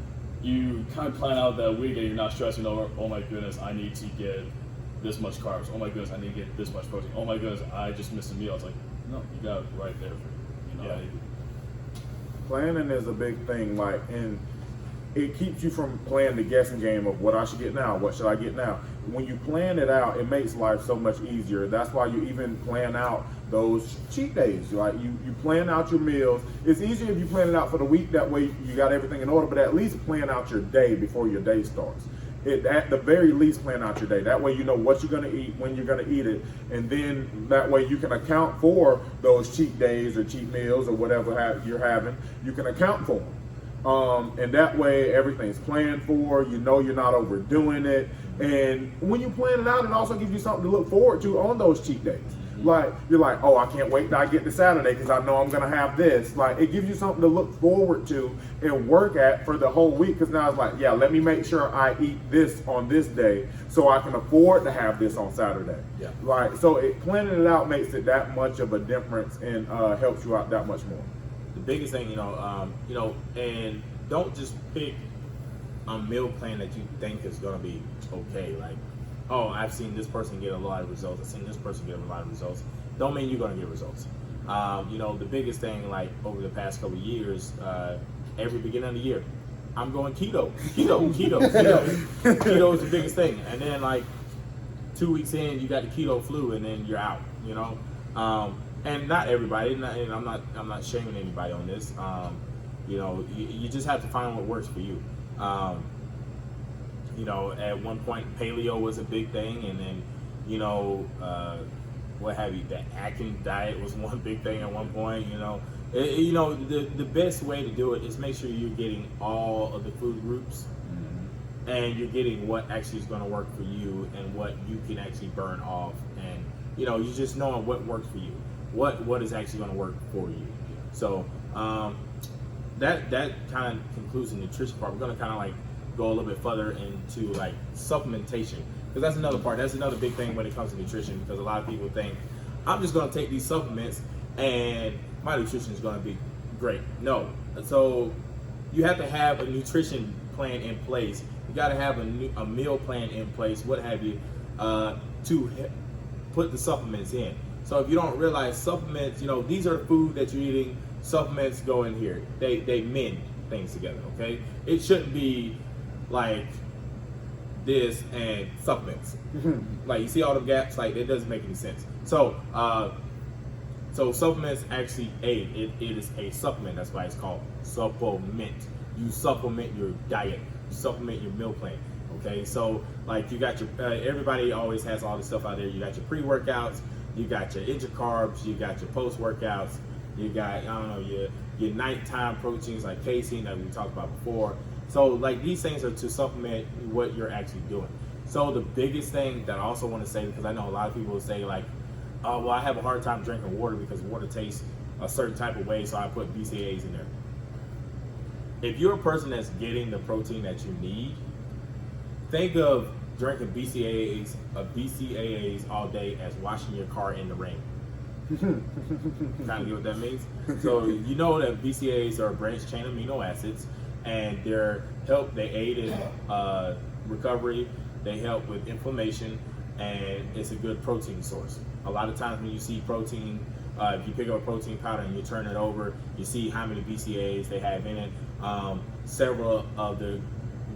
you kind of plan out that week and you're not stressing over, oh my goodness, I need to get this much carbs, oh my goodness, I need to get this much protein, oh my goodness, I just missed a meal. It's like, no, you got it right there for you. Yeah. Planning is a big thing, and it keeps you from playing the guessing game of what I should get now, what should I get now. When you plan it out, it makes life so much easier. That's why you even plan out those cheat days. Like you plan out your meals. It's easier if you plan it out for the week. That way you got everything in order. But at least plan out your day before your day starts. At the very least, plan out your day. That way you know what you're going to eat, when you're going to eat it, and then that way you can account for those cheat days or cheat meals or whatever you're having. You can account for them. And that way everything's planned for. You know you're not overdoing it. And when you plan it out, it also gives you something to look forward to on those cheat days. Like, you're like, oh, I can't wait till I get to Saturday because I know I'm going to have this. Like, it gives you something to look forward to and work at for the whole week. Because now it's like, yeah, let me make sure I eat this on this day so I can afford to have this on Saturday. Yeah. Like, so planning it out makes it that much of a difference and helps you out that much more. The biggest thing, and don't just pick a meal plan that you think is going to be okay. Like, oh, I've seen this person get a lot of results. I've seen this person get a lot of results. Don't mean you're going to get results. The biggest thing, like over the past couple of years, every beginning of the year, I'm going keto. Keto is the biggest thing. And then like 2 weeks in, you got the keto flu, and then you're out. And not everybody. And I'm not shaming anybody on this. You just have to find what works for you. At one point paleo was a big thing, and then, what have you, the Atkins diet was one big thing at one point, the best way to do it is make sure you're getting all of the food groups, and you're getting what actually is going to work for you and what you can actually burn off, and, you're just knowing what works for you, what is actually going to work for you. So, that kind of concludes the nutrition part. We're going to kind of like go a little bit further into like supplementation, because that's another part. That's another big thing when it comes to nutrition, because a lot of people think I'm just going to take these supplements and my nutrition is going to be great. No. So you have to have a nutrition plan in place. You got to have a meal plan in place, what have you, to put the supplements in. So if you don't realize supplements, these are food that you're eating. Supplements go in here. They mend things together. Okay, it shouldn't be like this and supplements. Like, you see all the gaps, like it doesn't make any sense. So supplements actually aid. It is a supplement. That's why it's called supplement. You supplement your diet. You supplement your meal plan. Okay, so like you got your everybody always has all this stuff out there. You got your pre-workouts, you got your intra-carbs, you got your post-workouts, you got your nighttime proteins like casein that we talked about before. So like these things are to supplement what you're actually doing. So the biggest thing that I also want to say, because I know a lot of people will say like, oh, well, I have a hard time drinking water because water tastes a certain type of way, so I put BCAAs in there. If you're a person that's getting the protein that you need, think of drinking BCAAs all day as washing your car in the rain. Kind of get what that means? So you know that BCAAs are branched chain amino acids, and they aid in recovery, they help with inflammation, and it's a good protein source. A lot of times when you see protein, if you pick up a protein powder and you turn it over, you see how many BCAAs they have in it. Several of the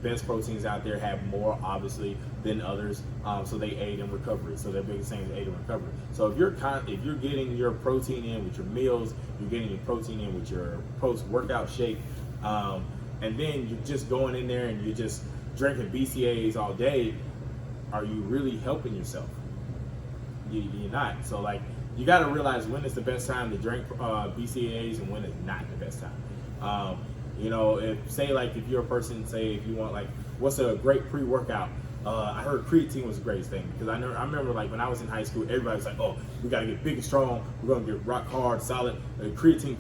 best proteins out there have more, obviously, than others, so they aid in recovery. So their biggest thing is aid in recovery. So if you're getting your protein in with your meals, you're getting your protein in with your post-workout shake, and then you're just going in there and you're just drinking BCAAs all day, are you really helping yourself? You're not. So like, you got to realize when is the best time to drink BCAAs and when is not the best time. If you're a person, say if you want like, what's a great pre-workout? I heard creatine was the greatest thing because I remember like when I was in high school, everybody was like, oh, we got to get big and strong. We're going to get rock hard, solid. Creatine.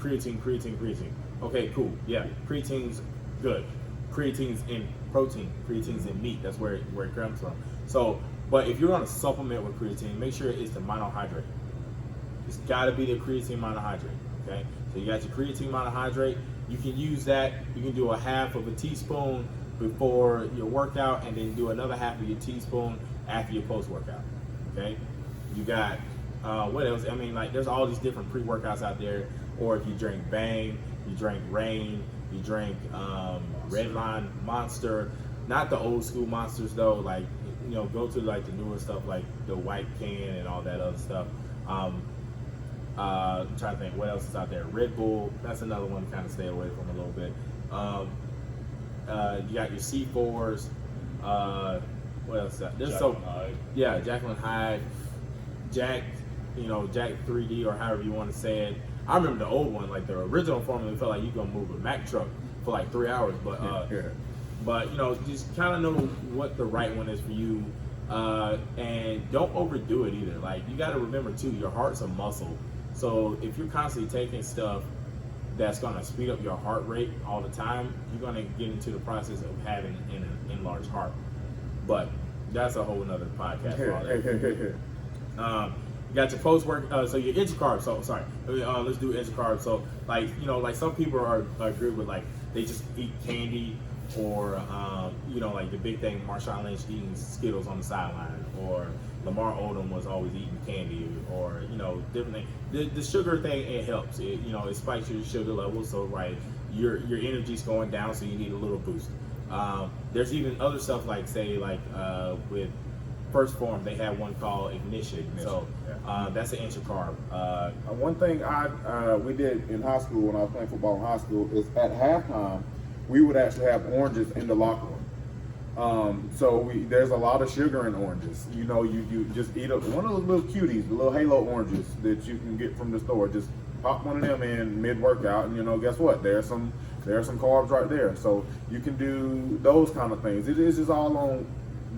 Okay, cool. Yeah, creatine's good. Creatine's in protein. Creatine's in meat. That's where it comes from. So, but if you're going to supplement with creatine, make sure it's the monohydrate. It's got to be the creatine monohydrate. Okay, so you got your creatine monohydrate. You can use that. You can do a half of a teaspoon before your workout, and then do another half of your teaspoon after your post-workout. Okay, you got what else? I mean, like there's all these different pre-workouts out there. Or if you drink Bang, you drink Rain, you drink Redline, Monster, not the old school Monsters though. Like go to like the newer stuff like the White Can and all that other stuff. I'm trying to think what else is out there. Red Bull, that's another one to kind of stay away from a little bit. You got your C4s. What else is that? There's Jacqueline Hyde, Jack 3D or however you want to say it. I remember the old one, like the original formula. It felt like you gonna move a Mack truck for like 3 hours, but just kind of know what the right one is for you, and don't overdo it either. Like you got to remember too, your heart's a muscle. So if you're constantly taking stuff that's going to speed up your heart rate all the time, you're going to get into the process of having an enlarged heart. But that's a whole nother podcast for all that. You got your post-work, so your intercarb. So sorry, let's do intercarb. So like some people are good with like they just eat candy, or like the big thing, Marshawn Lynch eating Skittles on the sideline, or Lamar Odom was always eating candy, or different things. The sugar thing, it helps. It spikes your sugar levels, so your energy's going down, so you need a little boost. There's even other stuff like with First Form, they have one called Ignition. So that's an intercarb. One thing we did in high school when I was playing football in high school is at halftime we would actually have oranges in the locker room. There's a lot of sugar in oranges. You just eat one of those little cuties, the little Halo oranges that you can get from the store. Just pop one of them in mid-workout, and guess what? There's some carbs right there. So you can do those kind of things. It is just all on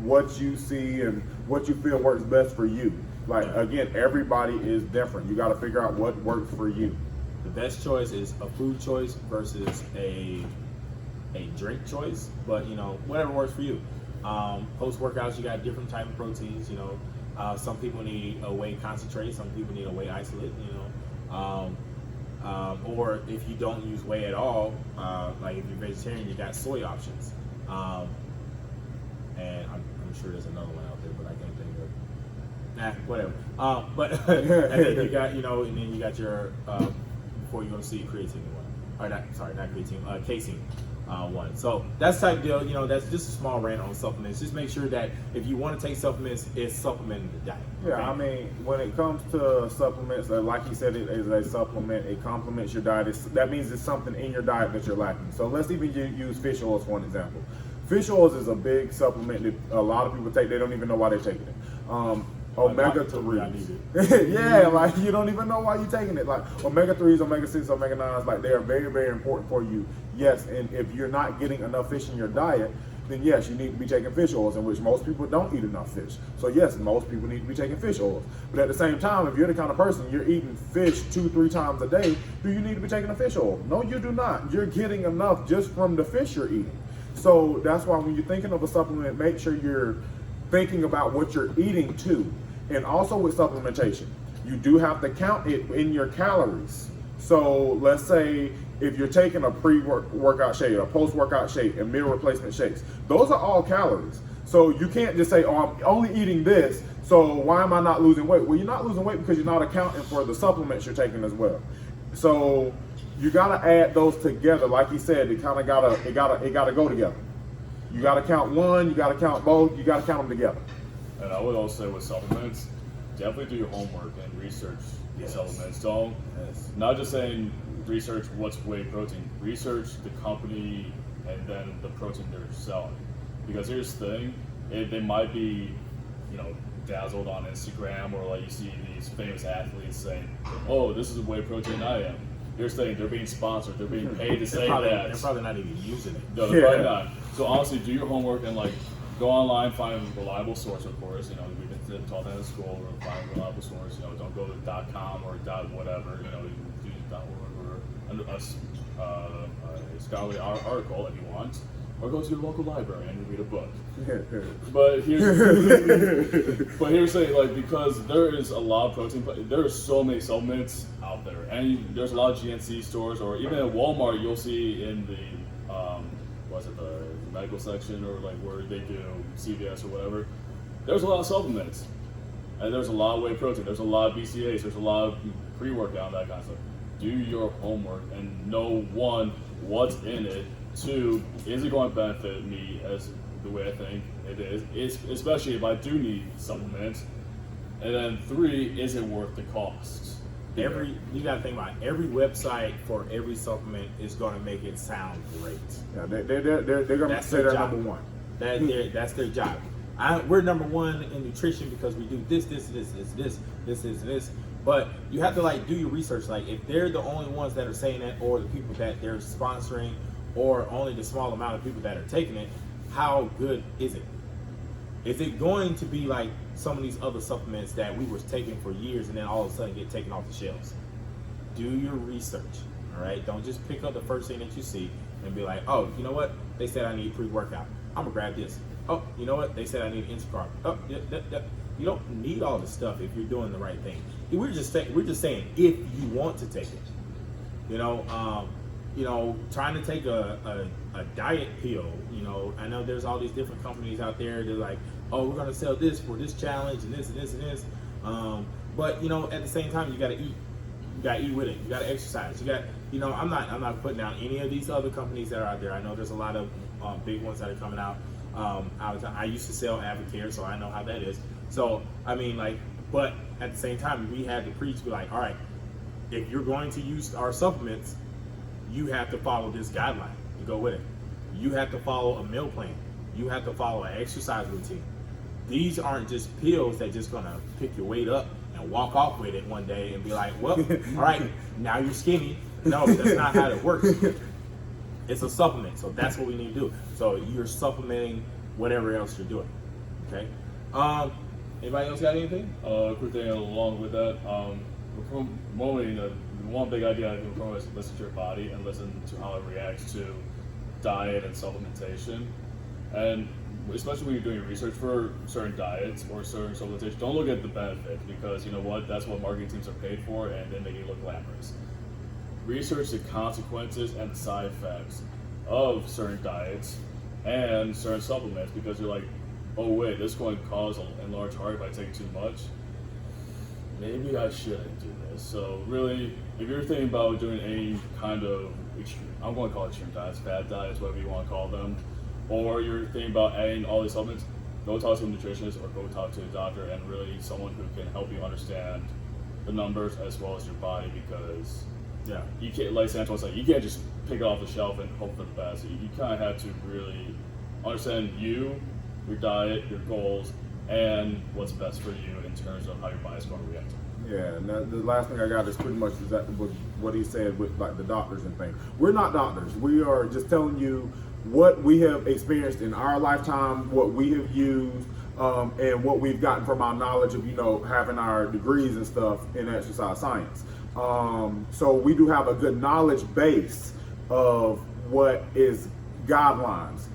what you see and what you feel works best for you. Like again, everybody is different. You got to figure out what works for you. The best choice is a food choice versus a drink choice, but whatever works for you. Post workouts, you got different type of proteins. Some people need a whey concentrate, some people need a whey isolate. Or if you don't use whey at all, like if you're vegetarian, you got soy options. And I'm sure there's another one out there, but I can't think of it. Whatever. And then you got and then you got your before you go to see creatine one, or not creatine, casein. One. So that's the type deal, that's just a small rant on supplements. Just make sure that if you want to take supplements, it's supplementing the diet. Okay? Yeah, I mean, when it comes to supplements, like you said, it is a supplement. It complements your diet. That means it's something in your diet that you're lacking. So let's even use fish oils for an example. Fish oils is a big supplement that a lot of people take. They don't even know why they're taking it. Omega-3s. Yeah, like you don't even know why you're taking it. Like omega-3s, omega-6, omega-9s, like they are very, very important for you. Yes, and if you're not getting enough fish in your diet, then yes, you need to be taking fish oils, in which most people don't eat enough fish. So yes, most people need to be taking fish oils. But at the same time, if you're the kind of person, you're eating fish 2-3 times a day, do you need to be taking a fish oil? No, you do not. You're getting enough just from the fish you're eating. So that's why when you're thinking of a supplement, make sure you're thinking about what you're eating too. And also with supplementation, you do have to count it in your calories. So let's say if you're taking a pre-workout shake, a post-workout shake, and meal replacement shakes, those are all calories. So you can't just say, oh, I'm only eating this, so why am I not losing weight? Well, you're not losing weight because you're not accounting for the supplements you're taking as well. So you gotta add those together. Like you said, it gotta go together. You gotta count one, you gotta count both, you gotta count them together. And I would also say with supplements, definitely do your homework and research the supplements. Don't, not just saying research what's whey protein, research the company and then the protein they're selling. Because here's the thing, they might be, dazzled on Instagram, or like you see these famous athletes saying, oh, this is the whey protein I am. Here's the thing, they're being sponsored, they're being paid to say that. They're probably not even using it. No, they're probably not. So honestly, do your homework and go online, find a reliable source, of course. You know, we've been taught that in school. Find a reliable source. You know, don't go to .com or .whatever. You know, you can do .org or a scholarly article if you want, or go to your local library and read a book. But here's the thing, like, because there is a lot of protein, but there are so many supplements out there, and there's a lot of GNC stores, or even at Walmart, you'll see in the the medical section, or like where they do CVS or whatever. There's a lot of supplements, and there's a lot of whey protein. There's a lot of BCAAs. There's a lot of pre-workout, that kind of stuff. Do your homework and know, one, what's in it. Two, is it going to benefit me as the way I think it is, especially if I do need supplements. And then three, is it worth the cost? You got to think about it. Every website for every supplement is going to make it sound great. Yeah, they're going to say they're number one. That's their job. We're number one in nutrition because we do this. But you have to like do your research. Like if they're the only ones that are saying that, or the people that they're sponsoring, or only the small amount of people that are taking it, how good is it? Is it going to be like some of these other supplements that we were taking for years and then all of a sudden get taken off the shelves? Do your research, all right? Don't just pick up the first thing that you see and be like, oh, you know what? They said I need pre-workout. I'm gonna grab this. Oh, you know what? They said I need Instacart. Oh, you don't need all this stuff if you're doing the right thing. We're just saying if you want to take it. You know, trying to take a diet pill, you know, I know there's all these different companies out there. They're like, oh, we're going to sell this for this challenge and this and this and this. But, you know, at the same time, you got to eat. You got to eat with it. You got to exercise. I'm not putting down any of these other companies that are out there. I know there's a lot of big ones that are coming out. I used to sell Advocare, so I know how that is. So, I mean, like, but at the same time, we had to preach, be like, all right, if you're going to use our supplements, you have to follow this guideline to go with it. You have to follow a meal plan. You have to follow an exercise routine. These aren't just pills that just gonna pick your weight up and walk off with it one day and be like, well, all right, now you're skinny. No, that's not how it works. It's a supplement, so that's what we need to do. So you're supplementing whatever else you're doing. Okay. Anybody else got anything? Quick thing along with that. One big idea I do is listen to your body and listen to how it reacts to diet and supplementation. And especially when you're doing research for certain diets or certain supplementation, don't look at the benefit, because you know what? That's what marketing teams are paid for, and they make it look glamorous. Research the consequences and the side effects of certain diets and certain supplements, because you're like, oh wait, this is going to cause an enlarged heart if I take too much. Maybe I shouldn't do this. So really, if you're thinking about doing any kind of extreme, I'm going to call it extreme diets, fad diets, whatever you want to call them, or you're thinking about adding all these supplements, go talk to a nutritionist or go talk to a doctor, and really someone who can help you understand the numbers as well as your body, because you can't, like Santos said, you can't just pick it off the shelf and hope for the best. You kind of have to really understand your diet, your goals, and what's best for you in terms of how your body's going to react. Yeah, and the last thing I got is pretty much what he said with like the doctors and things. We're not doctors. We are just telling you what we have experienced in our lifetime, what we have used, and what we've gotten from our knowledge of, having our degrees and stuff in exercise science. So we do have a good knowledge base of what is guidelines.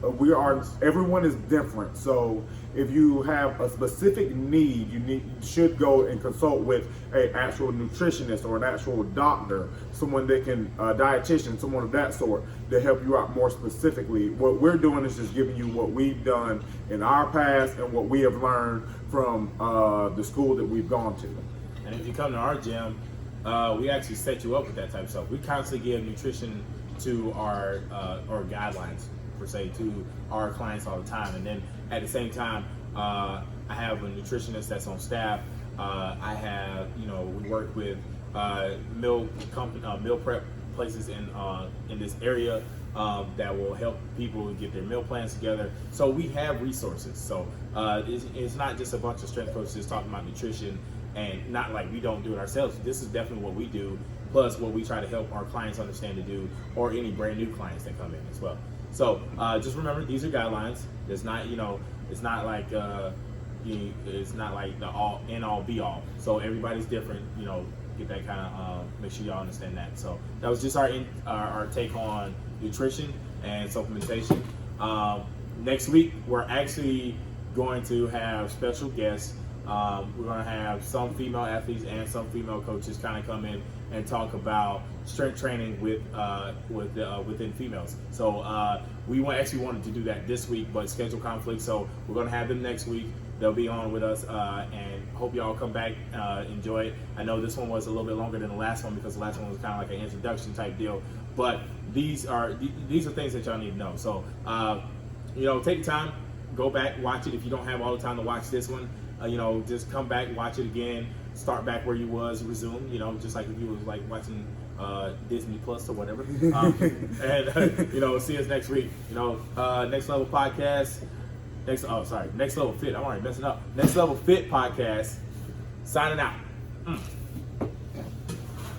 Everyone is different. So if you have a specific need, you should go and consult with an actual nutritionist or an actual doctor, someone that can, a dietitian, someone of that sort, to help you out more specifically. What we're doing is just giving you what we've done in our past and what we have learned from the school that we've gone to. And if you come to our gym, we actually set you up with that type of stuff. We constantly give nutrition to our or guidelines per se to our clients all the time, and then at the same time, I have a nutritionist that's on staff. I have, we work with meal prep places in this area that will help people get their meal plans together. So we have resources. So it's not just a bunch of strength coaches talking about nutrition, and not like we don't do it ourselves. This is definitely what we do, plus what we try to help our clients understand to do, or any brand new clients that come in as well. So just remember, these are guidelines. There's not, It's not like it's not like the all end all be all. So everybody's different. You know, get that kind of make sure y'all understand that. So that was just our take on nutrition and supplementation. Next week we're actually going to have special guests. We're going to have some female athletes and some female coaches kind of come in and talk about strength training within females. So we actually wanted to do that this week, but schedule conflict. So we're going to have them next week. They'll be on with us, and hope y'all come back, enjoy it. I know this one was a little bit longer than the last one because the last one was kind of like an introduction type deal. But these are things that y'all need to know. So take your time, go back, watch it. If you don't have all the time to watch this one, just come back, watch it again, start back where you was, resume. Just like if you was like watching Disney Plus or whatever. And see us next week. Next Level Podcast. Next Level Fit. I'm already messing up. Next Level Fit Podcast. Signing out.